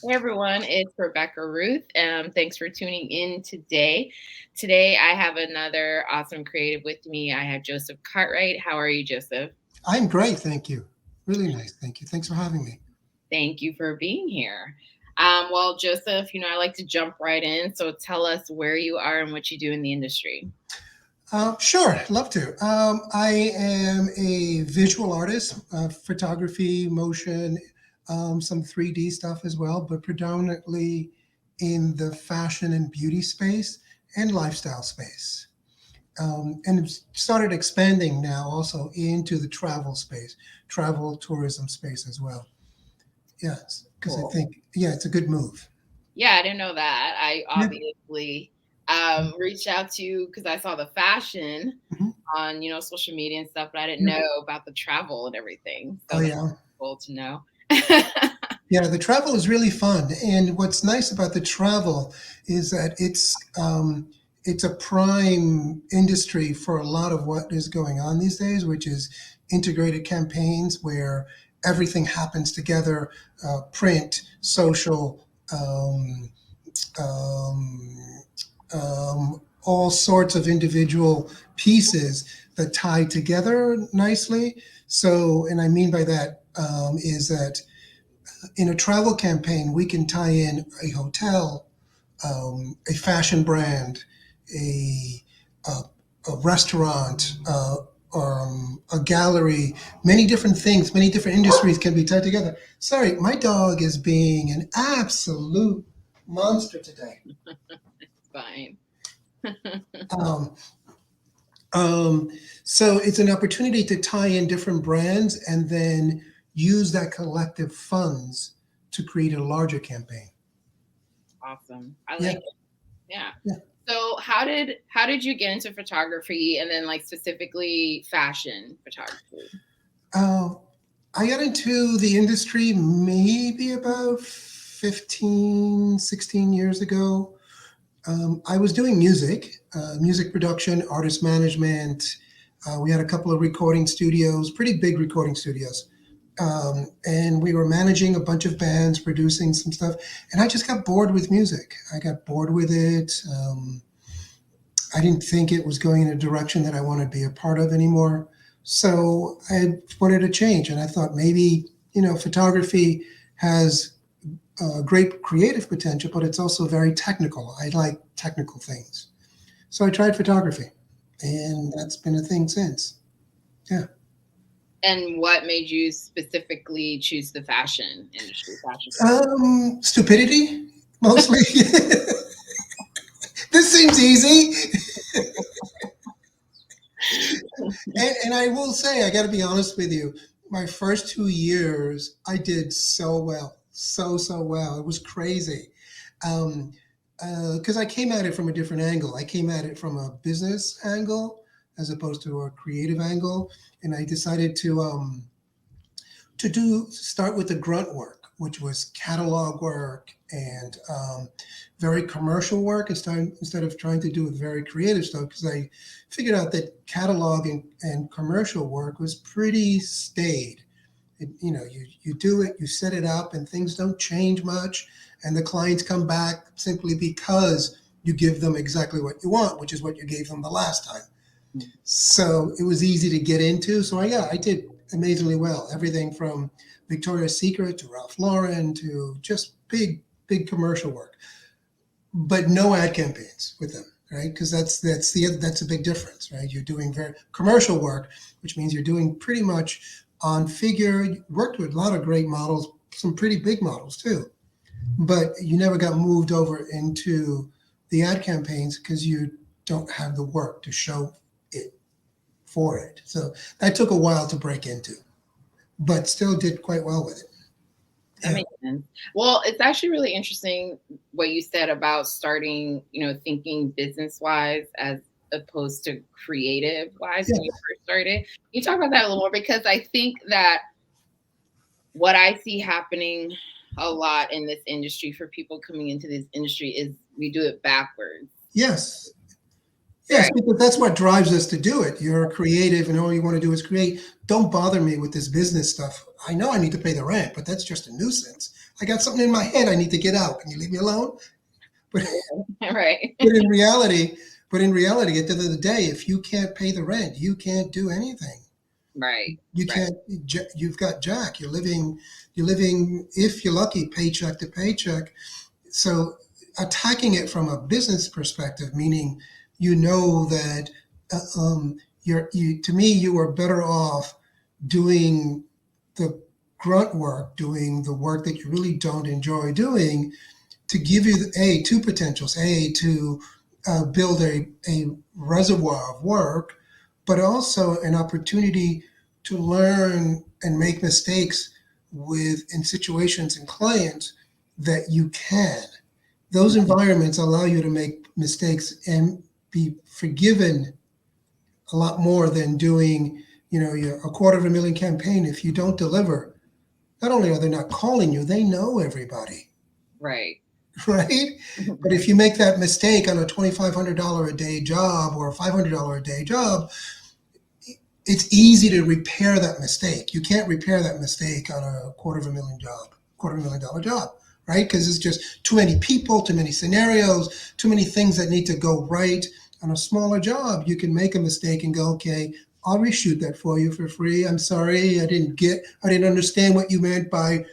Hey everyone, it's Rebecca Ruth. Thanks for tuning in today. Today I have another awesome creative with me. I have Joseph Cartright. How are you, Joseph? I'm great, thank you. Really nice, thank you. Thanks for having me. Thank you for being here. Well, Joseph, I like to jump right in. So tell us where you are and what you do in the industry. Sure, love to. I am a visual artist, photography, motion, some 3D stuff as well, but predominantly in the fashion and beauty space and lifestyle space. And it's started expanding now also into the travel space, travel tourism space as well. Yes, because I Cool. think, yeah, it's a good move. Yeah, I didn't know that. I Yeah. obviously reached out to you because I saw the fashion Mhm. on, social media and stuff, but I didn't Yeah. know about the travel and everything. Oh, So that's yeah. cool to know. Yeah, the travel is really fun, and what's nice about the travel is that it's a prime industry for a lot of what is going on these days, which is integrated campaigns where everything happens together: print, social, um, all sorts of individual pieces that tie together nicely. So, and I mean by that is that in a travel campaign, we can tie in a hotel, a fashion brand, a, a restaurant, a gallery, many different things, many different industries can be tied together. Sorry, my dog is being an absolute monster today. Fine. Um, um, so it's an opportunity to tie in different brands and then use that collective funds to create a larger campaign. Awesome. I Yeah, like it. Yeah. yeah. So how did you get into photography and then like specifically fashion photography? Uh, I got into the industry maybe about 15, 16 years ago. I was doing music, music production, artist management. We had a couple of recording studios, pretty big recording studios. And we were managing a bunch of bands, producing some stuff. And I just got bored with music. I got bored with it. I didn't think it was going in a direction that I wanted to be a part of anymore. So I wanted to change. And I thought maybe, photography has great creative potential, but it's also very technical. I like technical things. So I tried photography, and that's been a thing since. Yeah. And what made you specifically choose the fashion industry, fashion photography? Stupidity, mostly. This seems easy. And I will say, I got to be honest with you. My first 2 years, I did so well, so well. It was crazy, um, because I came at it from a different angle. I came at it from a business angle as opposed to a creative angle, and I decided to do start with the grunt work, which was catalog work and very commercial work instead of trying to do very creative stuff, because I figured out that catalog and commercial work was pretty staid. You do it, you set it up, and things don't change much, and the clients come back simply because you give them exactly what you want, which is what you gave them the last time. So it was easy to get into. So I did amazingly well. Everything from Victoria's Secret to Ralph Lauren to just big commercial work, but no ad campaigns with them, right? Because that's a big difference, right? You're doing very commercial work, which means you're doing pretty much on figure. You worked with a lot of great models, some pretty big models too, but you never got moved over into the ad campaigns because you don't have the work to show it for it. So that took a while to break into, but still did quite well with it. That Yeah. makes sense. Well, it's actually really interesting what you said about starting, thinking business wise as opposed to creative wise Yeah. when you first started. Can you talk about that a little more? Because I think that what I see happening a lot in this industry for people coming into this industry is we do it backwards. Yes. Yes, Right. because that's what drives us to do it. You're creative and all you want to do is create. Don't bother me with this business stuff. I know I need to pay the rent, but that's just a nuisance. I got something in my head I need to get out. Can you leave me alone? But Right. but in reality, at the end of the day, if you can't pay the rent, you can't do anything. Right. You Right. can't. You've got Jack. You're living, if you're lucky, paycheck to paycheck. So attacking it from a business perspective, meaning you know that to me you are better off doing the grunt work, doing the work that you really don't enjoy doing, to give you two potentials: a to build a reservoir of work, but also an opportunity to learn and make mistakes with in situations and clients that you can. Those environments allow you to make mistakes and be forgiven a lot more than doing, your a $250,000 campaign. If you don't deliver, not only are they not calling you, they know everybody. Right. Right? But if you make that mistake on a $2,500 a day job or a $500 a day job, it's easy to repair that mistake. You can't repair that mistake on a $250,000 job, right? Because it's just too many people, too many scenarios, too many things that need to go right. On a smaller job, you can make a mistake and go, okay, I'll reshoot that for you for free. I'm sorry, I didn't understand what you meant by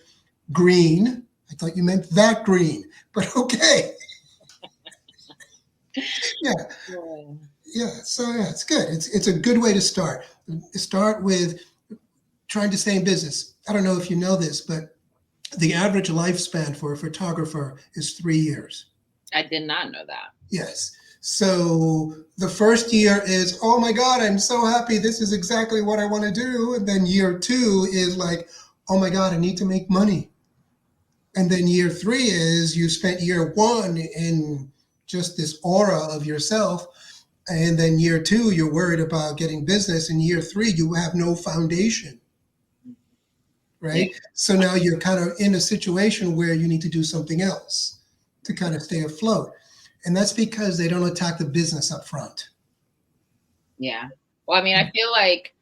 green. I thought you meant that green, but okay. Yeah. Yeah. Yeah. So yeah, it's good. It's a good way to start. Start with trying to stay in business. I don't know if you know this, but the average lifespan for a photographer is 3 years. I did not know that. Yes. So the first year is, oh my God, I'm so happy. This is exactly what I want to do. And then year two is like, oh my God, I need to make money. And then year three is you spent year one in just this aura of yourself. And then year two, you're worried about getting business. And year three, you have no foundation, Yeah. right? So now you're kind of in a situation where you need to do something else to kind of stay afloat. And that's because they don't attack the business up front. Yeah. Well, I mean, I feel like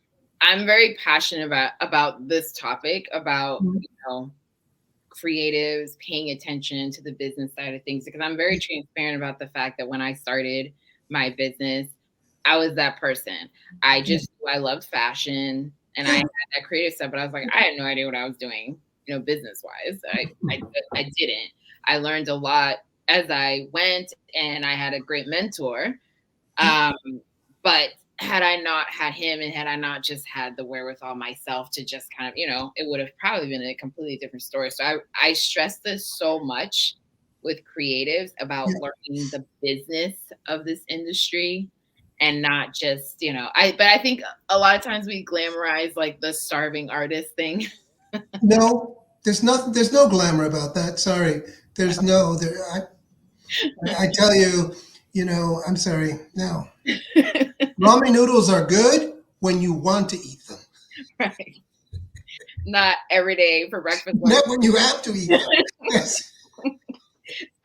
I'm very passionate about this topic, about, Mhm. creatives paying attention to the business side of things, because I'm very transparent about the fact that when I started my business, I was that person. I loved fashion and I Yeah. had that creative stuff, but I was like, I had no idea what I was doing, business wise. I didn't. I learned a lot as I went, and I had a great mentor. Um, but had I not had him, and had I not just had the wherewithal myself to just kind of, it would have probably been a completely different story. So I stress this so much with creatives about Yeah. learning the business of this industry, and not just, but I think a lot of times we glamorize like the starving artist thing. No, there's nothing. There's no glamour about that. Sorry. There's no. I tell you, I'm sorry. No, ramen noodles are good when you want to eat them, Right. Not every day for breakfast, lunch. not when you have to eat them. Yes,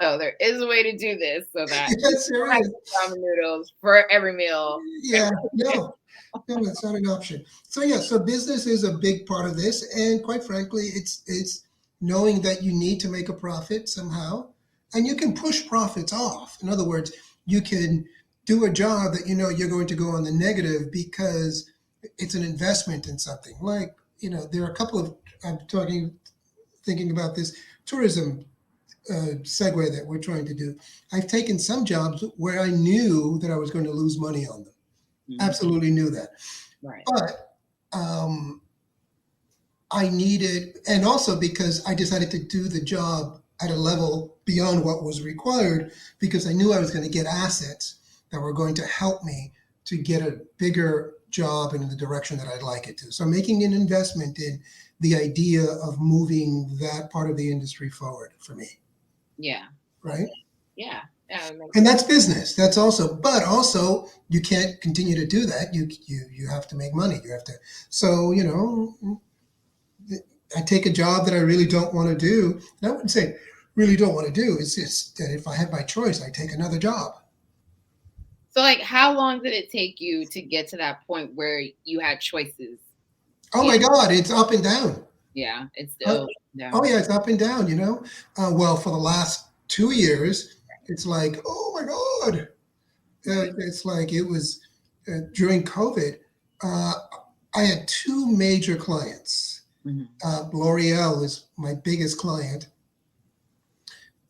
So there is a way to do this so that you yes, there don't have to is. eat ramen noodles for every meal. Yeah, no, no, it's not an option. So yeah, so business is a big part of this, and quite frankly, it's knowing that you need to make a profit somehow, and you can push profits off. In other words, you can do a job that you know you're going to go on the negative because it's an investment in something. Like there are a couple of thinking about this tourism segue that we're trying to do. I've taken some jobs where I knew that I was going to lose money on them. Mhm. Absolutely knew that. Right. But um, I needed, and also because I decided to do the job at a level beyond what was required, because I knew I was going to get assets that were going to help me to get a bigger job in the direction that I'd like it to. So I'm making an investment in the idea of moving that part of the industry forward for me, Yeah. right? Yeah. Yeah. It makes And sense. that's business. That's also, but also you can't continue to do that. You have to make money. You have to. So I take a job that I really don't want to do. And I wouldn't say really don't want to do. It's just that if I had my choice, I take another job. So, like, how long did it take you to get to that point where you had choices? Oh You my God, it's up and down. Yeah, it's Uh, still. Yeah. Oh yeah, it's up and down. Well, for the last 2 years, it's like, oh my God. It's like it was during COVID. Uh, I had two major clients. Mhm. L'Oreal is my biggest client.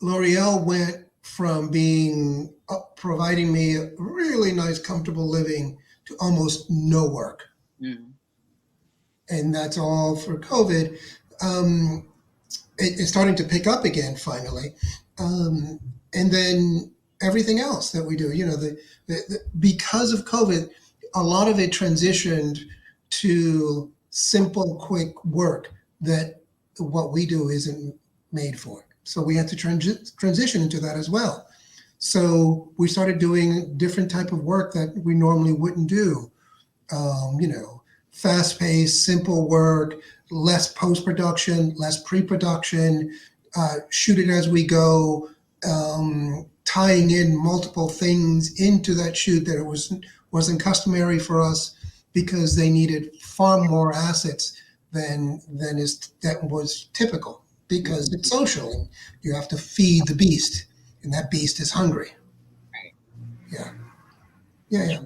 L'Oreal went from being providing me a really nice, comfortable living to almost no work, Mm. and that's all for COVID. Um, it's starting to pick up again finally, and then everything else that we do, because of COVID, a lot of it transitioned to simple, quick work that what we do isn't made for. So we had to transition into that as well. So we started doing different type of work that we normally wouldn't do. Um, you know, Fast paced, simple work, less post production, less pre production, shoot it as we go, tying in multiple things into that shoot that it wasn't customary for us because they needed far more assets that was typical because it's social and you have to feed the beast and that beast is hungry. Right. Yeah, yeah, yeah.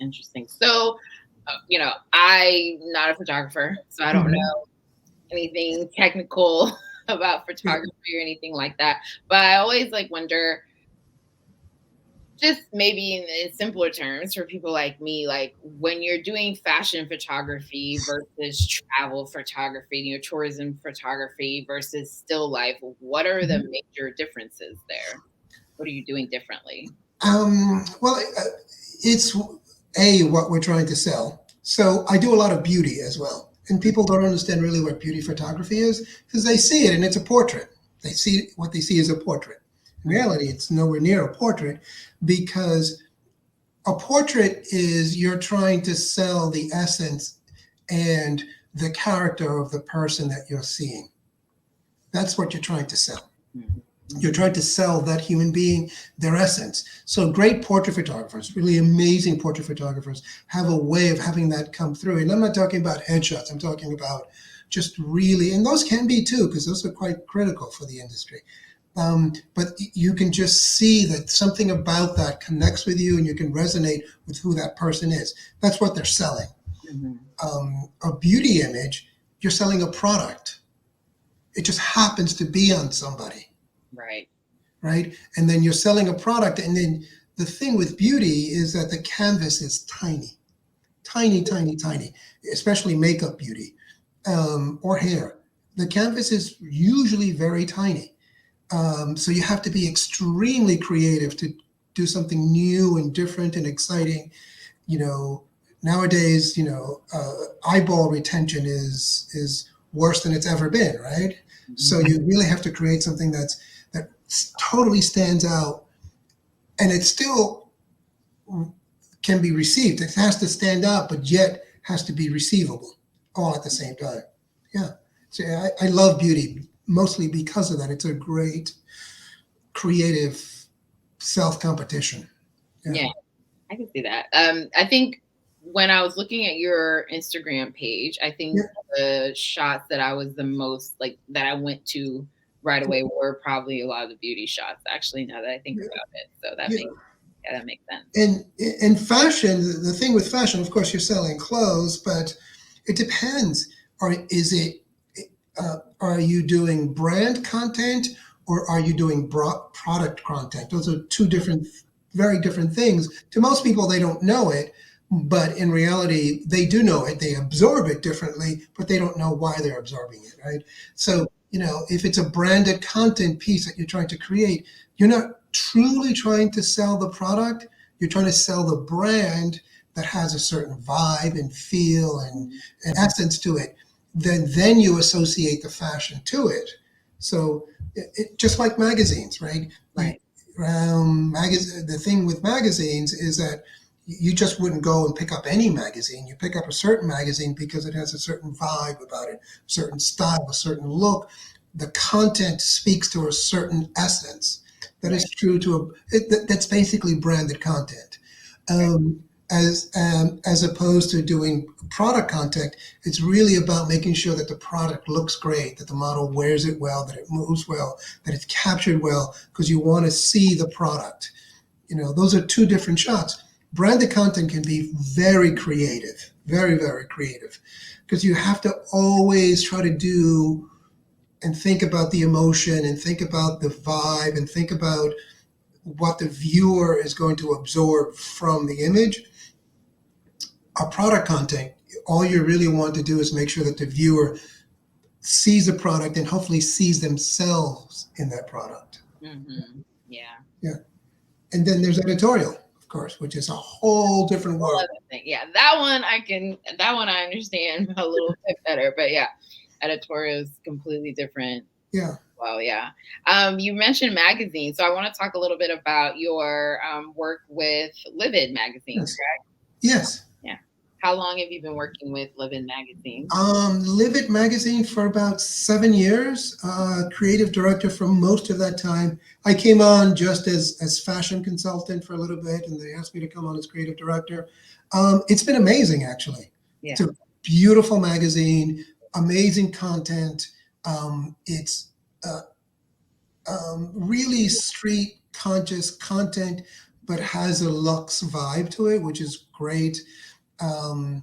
Interesting. So, I'm not a photographer, so I don't Mhm. know anything technical about Yeah. photography or anything like that. But I always like wonder, just maybe in simpler terms for people like me, like when you're doing fashion photography versus travel photography, tourism photography versus still life, what are the Mhm. major differences there? What are you doing differently? Well, it's what we're trying to sell. So I do a lot of beauty as well, and people don't understand really what beauty photography is because they see it and it's a portrait. They see what they see is a portrait. In Mhm. reality, it's nowhere near a portrait because a portrait is you're trying to sell the essence and the character of the person that you're seeing. That's what you're trying to sell. Mhm. You're Mhm. trying to sell that human being, their essence. So great portrait photographers, really amazing portrait photographers, have a way of having that come through. And I'm not talking about headshots. I'm talking about just really, and those can be too, because those are quite critical for the industry. But you can just see that something about that connects with you, and you can resonate with who that person is. That's what they're selling. Mhm. A beauty image, you're selling a product. It just happens to be on somebody, Right. right? And then you're selling a product. And then the thing with beauty is that the canvas is tiny, tiny, tiny, tiny, especially makeup beauty or hair. The canvas is usually very tiny. So you have to be extremely creative to do something new and different and exciting. You know, Nowadays, eyeball retention is worse than it's ever been, right? So Mhm. you really have to create something that totally stands out, and it still can be received. It has to stand out, but yet has to be receivable all at the same time. Yeah. So I love beauty mostly because of that. It's a great creative self competition. Yeah. Yeah. I can see that. I think when I was looking at your Instagram page, I think Yeah. the shots that I was the most like that I went to right away were probably a lot of the beauty shots, actually, now that I think Yeah. about it. So that Yeah. makes yeah, that makes sense. And in fashion, the thing with fashion, of course, you're selling clothes, but it depends. Are you doing brand content or are you doing product content? Those are two different, very different things. To most people, they don't know it, but in reality, they do know it. They absorb it differently, but they don't know why they're absorbing it, right? So, if it's a branded content piece that you're trying to create, you're not truly trying to sell the product. You're trying to sell the brand that has a certain vibe and feel and essence to it. Then you associate the fashion to it. So just like magazines, right? Right. The thing with magazines is that you just wouldn't go and pick up any magazine. You pick up a certain magazine because it has a certain vibe about it, a certain style, a certain look. The content speaks to a certain essence that Right. is true to that's basically branded content. Right. as opposed to doing product content. It's really about making sure that the product looks great, that the model wears it well, that it moves well, that it's captured well, because you want to see the product. Those are two different shots. Branded content can be very creative, very, very creative, because you have to always try to do and think about the emotion and think about the vibe and think about what the viewer is going to absorb from the image. Our product content, all you really want to do is make sure that the viewer sees the product and hopefully sees themselves in that product. Mm-hmm. Yeah. Yeah. And then there's editorial, of course, which is a whole different world. Yeah, that one I understand a little bit better, but yeah, editorial is completely different. Yeah. Well, yeah. You mentioned magazines, so I want to talk a little bit about your work with Livid magazine, Yes. correct? Yes. Yeah. How long have you been working with Livid magazine? Livid magazine for about 7 years. Creative director for most of that time. I came on just as fashion consultant for a little bit, and they asked me to come on as creative director. It's been amazing, actually. Yeah. It's a beautiful magazine, amazing content. It's really street conscious content, but has a luxe vibe to it, which is great. And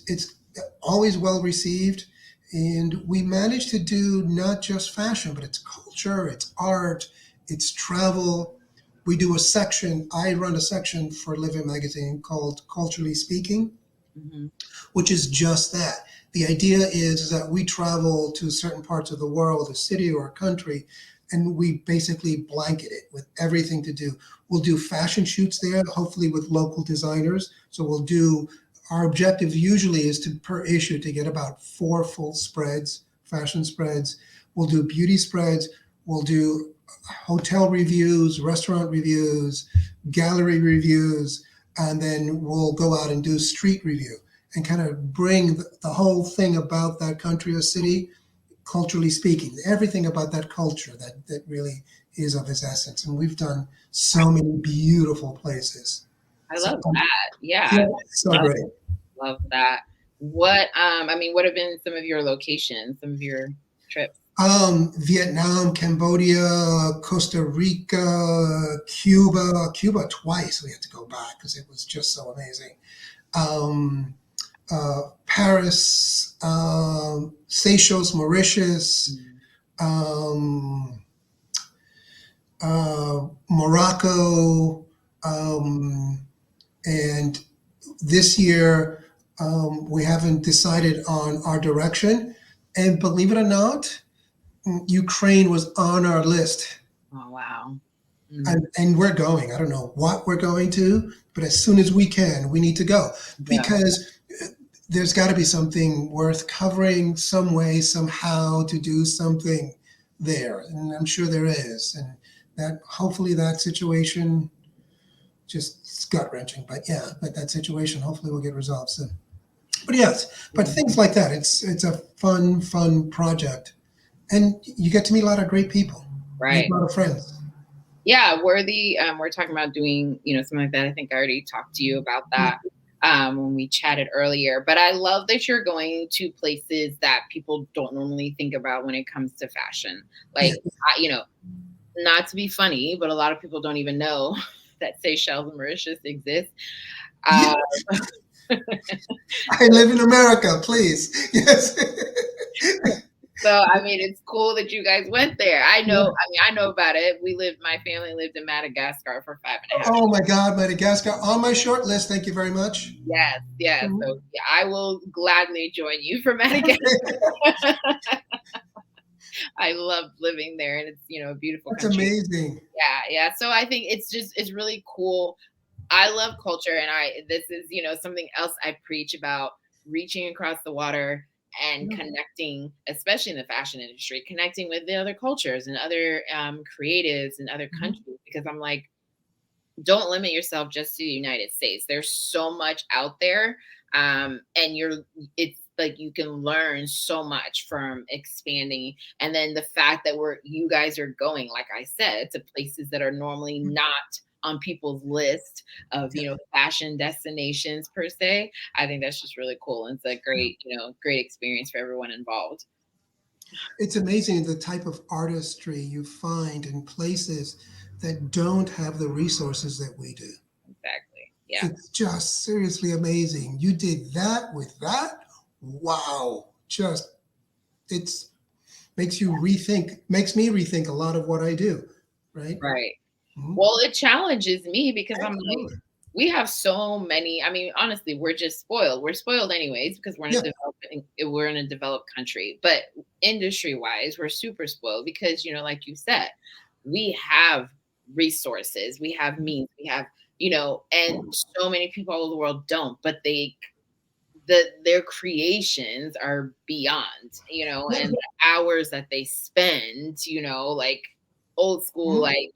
it's always well received. And we managed to do not just fashion, but it's culture, it's art, it's travel. We do a section, I run a section for Living Magazine called Culturally Speaking, Mm-hmm. which is just that. The idea is that we travel to certain parts of the world, a city or a country, and we basically blanket it with everything to do. We'll do fashion shoots there, hopefully with local designers. So our objective usually is to per issue to get about 4 full spreads, fashion spreads. We'll do beauty spreads. We'll do hotel reviews, restaurant reviews, gallery reviews, and then we'll go out and do street review and kind of bring the whole thing about that country or city, culturally speaking, everything about that culture that really is of its essence. And we've done so many beautiful places. I love that. Yeah, so great. Love that. What have been some of your locations, some of your trips? Vietnam, Cambodia, Costa Rica, Cuba twice. We had to go back because it was just so amazing. Paris, Seychelles, Mauritius, Morocco, and this year we haven't decided on our direction. And believe it or not, Ukraine was on our list. Oh, wow. And we're going. I don't know what we're going to, but as soon as we can, we need to go because there's got to be something worth covering some way, somehow to do something there. And I'm sure there is. And that hopefully that situation just gut wrenching, but that situation hopefully will get resolved soon. But yes, but things like that, it's a fun project. And you get to meet a lot of great people. Right. Make a lot of friends. Yeah, we're talking about doing, something like that. I think I already talked to you about that when we chatted earlier. But I love that you're going to places that people don't normally think about when it comes to fashion. Like, not to be funny, but a lot of people don't even know that Seychelles and Mauritius exist. I live in America, please. Yes. So, it's cool that you guys went there. I know about it. My family lived in Madagascar for 5.5 years. Oh my God, Madagascar on my short list. Thank you very much. Yes. Mm-hmm. So I will gladly join you for Madagascar. I loved living there, and it's, a beautiful country. That's amazing. Yeah. So I think it's really cool. I love culture, and this is, something else I preach about, reaching across the water and connecting, especially in the fashion industry, connecting with the other cultures and other creatives in other countries, because I'm like, don't limit yourself just to the United States. There's so much out there. And it's like, you can learn so much from expanding. And then the fact that you guys are going, like I said, to places that are normally not on people's list of, fashion destinations per se. I think that's just really cool. And it's a great, great experience for everyone involved. It's amazing the type of artistry you find in places that don't have the resources that we do. Exactly. Yeah. It's just seriously amazing. You did that with that? Wow. Just, it's makes me rethink a lot of what I do, right? Right. Mhm. Well, it challenges me because I'm like, Absolutely. we have so many. I mean, honestly, we're just spoiled. We're spoiled anyways because Yeah. we're in a developed country. But industry wise, we're super spoiled because, like you said, we have resources, we have means, we have, and so many people all over the world don't, but their creations are beyond, Yeah. and the hours that they spend, like old school, Mhm. like,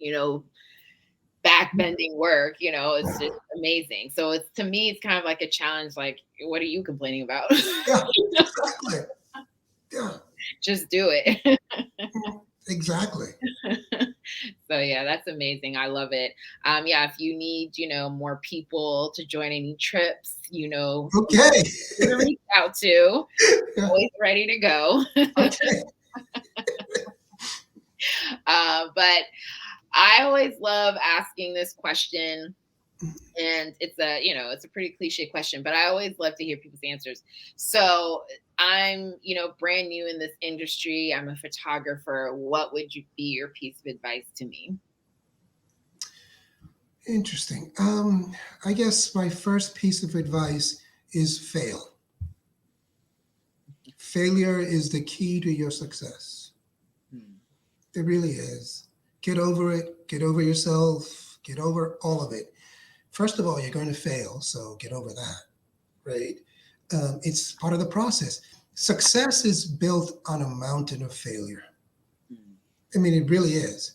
backbending work, it's just amazing. So it's, to me, it's kind of like a challenge. Like, what are you complaining about? Yeah. Exactly. Yeah. Just do it. Mhm. Exactly. So yeah, that's amazing. I love it. Yeah, if you need, more people to join any trips, Okay. who to reach out to. Yeah. Always ready to go. Okay. But I always love asking this question, and it's a pretty cliche question, but I always love to hear people's answers. So I'm, brand new in this industry. I'm a photographer. What would you be your piece of advice to me? Interesting. I guess my first piece of advice is fail. Failure is the key to your success. Hmm. It really is. Get over it. Get over yourself. Get over all of it. First of all, you're going to fail, so get over that, right? It's part of the process. Success is built on a mountain of failure. Hmm. I mean, it really is.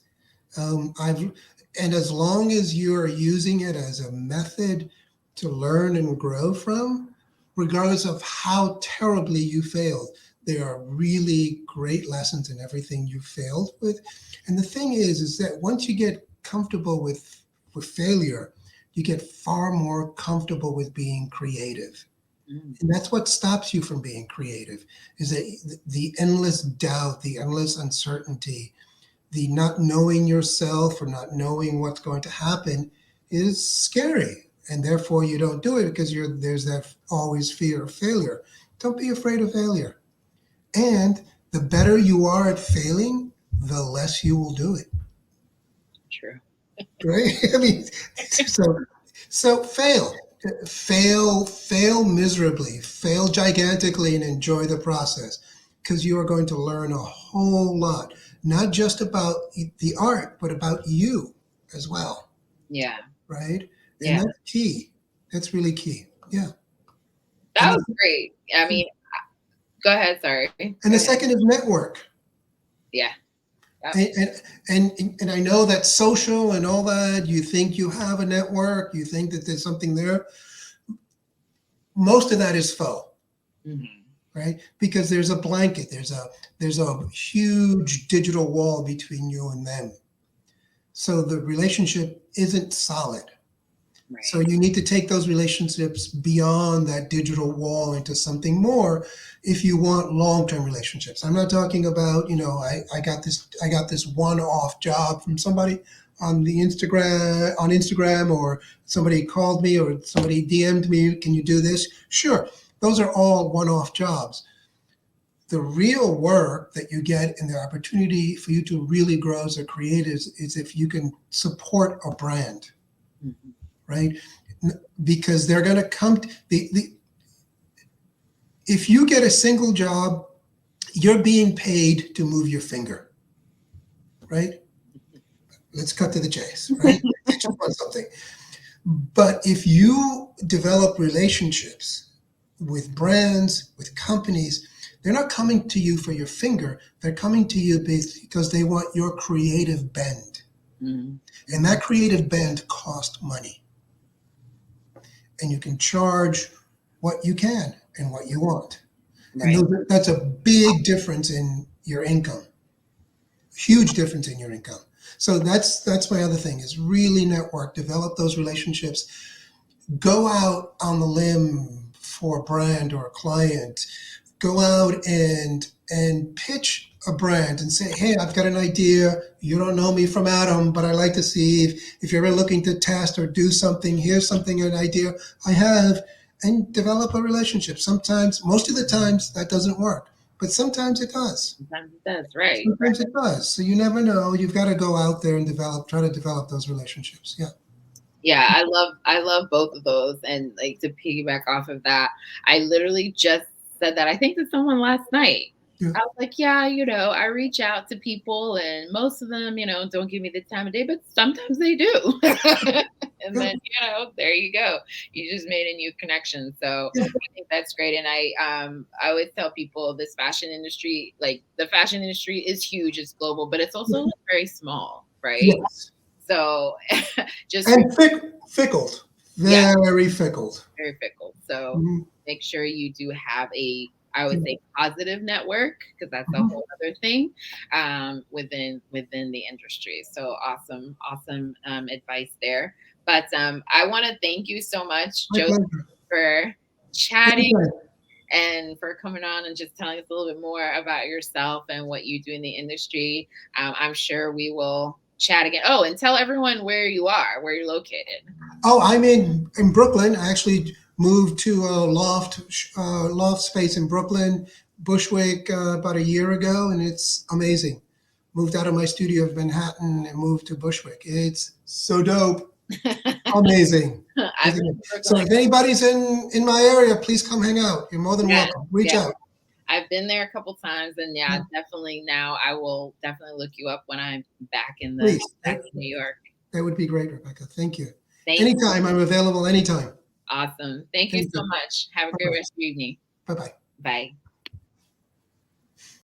I've and as long as you're using it as a method to learn and grow from, regardless of how terribly you failed, there are really great lessons in everything you failed with. And the thing is that once you get comfortable with failure, you get far more comfortable with being creative. Hmm. And that's what stops you from being creative, is that the endless doubt, the endless uncertainty, the not knowing yourself or not knowing what's going to happen is scary, and therefore you don't do it because there's that always fear of failure. Don't be afraid of failure, and the better you are at failing, the less you will do it. True. Right? I mean, so fail miserably, fail gigantically, and enjoy the process, because you are going to learn a whole lot, not just about the art, but about you as well, Yeah. right? And Yeah. that's key. That's really key. Yeah. And That was great. I mean, go ahead. Sorry. and Go the ahead. second is network. Yeah. Yep. And I know that social and all that, you think you have a network, you think that there's something there. Most of that is faux, Hmm. right? Because there's a blanket, there's a huge digital wall between you and them. So the relationship isn't solid. So Right. you need to take those relationships beyond that digital wall into something more if you want long-term relationships. I'm not talking about, I got this one-off job from somebody on Instagram, or somebody called me or somebody DM'd me, can you do this? Sure. Those are all one-off jobs. The real work that you get and the opportunity for you to really grow as a creative is if you can support a brand, Hmm. right? Because they're going to come. If you get a single job, you're being paid to move your finger, right? Let's cut to the chase, right? Get you on something. But if you develop relationships with brands, with companies, they're not coming to you for your finger. They're coming to you because they want your creative bend. Hmm. And that creative bend costs money. And you can charge what you can and what you want. And Right. that's a big difference in your income, huge difference in your income. So that's my other thing is really network, develop those relationships, go out on the limb for a brand or a client, go out and pitch a brand and say, hey, I've got an idea. You don't know me from Adam, but I'd like to see if you're ever looking to test or do something, here's something, an idea I have, and develop a relationship. Sometimes, most of the times, that doesn't work, but sometimes it does. Sometimes it does, right? Sometimes it does. So you never know. You've got to go out there and try to develop those relationships. Yeah. Yeah, I love both of those. And like to piggyback off of that, I literally just said that I think to someone last night. Yeah. I was like, yeah, I reach out to people and most of them, don't give me the time of day, but sometimes they do. And then, there you go. You just made a new connection. So Yeah. I think that's great. And I always tell people this fashion industry, like the fashion industry is huge, it's global, but it's also very small, right? Yes. So just And fickle, yeah, very fickle. very fickle. So Mhm. make sure you do have I would say positive network because that's a Mhm. whole other thing within the industry. So awesome advice there. But I want to thank you so much, My Joseph, pleasure. for chatting Anytime. and for coming on and just telling us a little bit more about yourself and what you do in the industry. I'm sure we will chat again. Oh, and tell everyone where you are, where you're located. Oh, I'm in Brooklyn. I actually moved to a loft space in Brooklyn, Bushwick, about a year ago, and it's amazing. Moved out of my studio of Manhattan and moved to Bushwick. It's so dope. Amazing. I've been to So Brooklyn. if anybody's in my area, please come hang out. You're more than Yeah, welcome. Reach yeah. out. I've been there a couple times, and yeah, Yeah, definitely now I will definitely look you up when I'm please. back in New York. That would be great, Rebecca. Thank you. Thank you. Anytime. I'm available anytime. Awesome. Thank you Thank so you. much. Have a great Bye-bye. rest of your evening. Bye-bye. Bye.